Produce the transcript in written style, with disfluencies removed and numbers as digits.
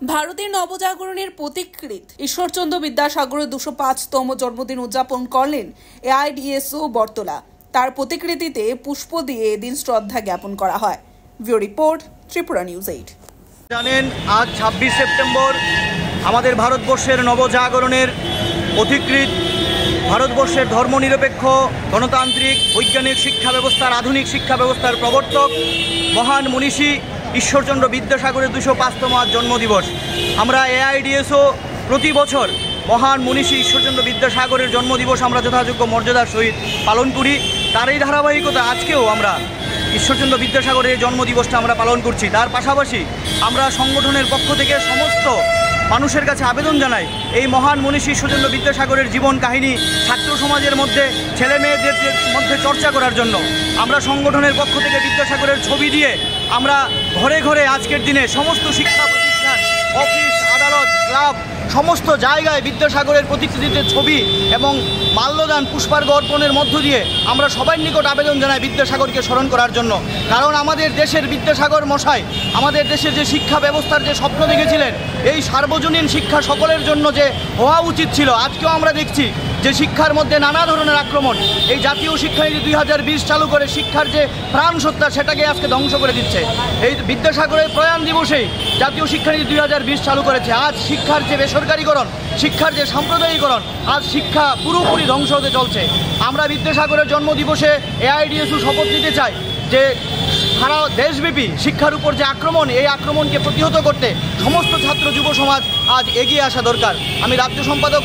ভারতের নবজাগরণের প্রতিকৃত ঈশ্বরচন্দ্র বিদ্যাসাগরের 205তম জন্মদিন উদযাপন করলেন এআইডিএসও বটতলা। তার প্রতিকৃতিতে পুষ্প দিয়ে এদিন শ্রদ্ধা জ্ঞাপন করা হয়। Video report, Tripura news 8। জানেন, আজ 26 সেপ্টেম্বর আমাদের ভারতবর্ষের নবজাগরণের প্রতিকৃত, ভারতবর্ষের ধর্মনিরপেক্ষ গণতান্ত্রিক বৈজ্ঞানিক শিক্ষা ব্যবস্থার, আধুনিক শিক্ষা ব্যবস্থার প্রবর্তক মহান মনীষী ঈশ্বরচন্দ্র বিদ্যাসাগরের 205তম জন্মদিবস। আমরা এআইডিএসও প্রতি বছর মহান মনীষী ঈশ্বরচন্দ্র বিদ্যাসাগরের জন্মদিবস আমরা যথাযোগ্য মর্যাদার সহিত পালন করি। তার এই ধারাবাহিকতা আজকেও আমরা ঈশ্বরচন্দ্র বিদ্যাসাগরের জন্মদিবসটা আমরা পালন করছি। তার পাশাপাশি আমরা সংগঠনের পক্ষ থেকে সমস্ত মানুষের কাছে আবেদন জানাই, এই মহান মনীষী ঈশ্বরচন্দ্র বিদ্যাসাগরের জীবন কাহিনী ছাত্র সমাজের মধ্যে, ছেলে মেয়েদের মধ্যে চর্চা করার জন্য আমরা সংগঠনের পক্ষ থেকে বিদ্যাসাগরের ছবি দিয়ে আমরা ঘরে ঘরে আজকের দিনে সমস্ত শিক্ষা প্রতিষ্ঠান, অফিস, আদালত, ক্লাব, সমস্ত জায়গায় বিদ্যাসাগরের প্রতিকৃতিতে ছবি এবং মাল্যদান, পুষ্পার্ঘ্য অর্পণের মধ্য দিয়ে আমরা সবার নিকট আবেদন জানাই বিদ্যাসাগরকে স্মরণ করার জন্য। কারণ আমাদের দেশের বিদ্যাসাগর মশাই আমাদের দেশের যে শিক্ষা ব্যবস্থার যে স্বপ্ন দেখেছিলেন, এই সার্বজনীন শিক্ষা সকলের জন্য যে হওয়া উচিত ছিল, আজকেও আমরা দেখছি যে শিক্ষার মধ্যে নানা ধরনের আক্রমণ। এই জাতীয় শিক্ষানীতি 2020 চালু করে শিক্ষার যে প্রাণ সত্তা সেটাকে আজকে ধ্বংস করে দিচ্ছে। এই বিদ্যাসাগরের প্রয়াণ দিবসেই জাতীয় শিক্ষানীতি 2020 চালু করেছে। আজ শিক্ষার যে বেসরকারীকরণ, শিক্ষার যে সাম্প্রদায়িকরণ, আজ শিক্ষা পুরোপুরি ধ্বংস হতে চলছে। আমরা বিদ্যাসাগরের জন্মদিবসে এআইডিএসও শপথ নিতে চাই যে সারা দেশব্যাপী শিক্ষার উপর যে আক্রমণ, এই আক্রমণকে প্রতিহত করতে সমস্ত ছাত্র যুব সমাজ আজ এগিয়ে আসা দরকার। আমি রাজ্য সম্পাদক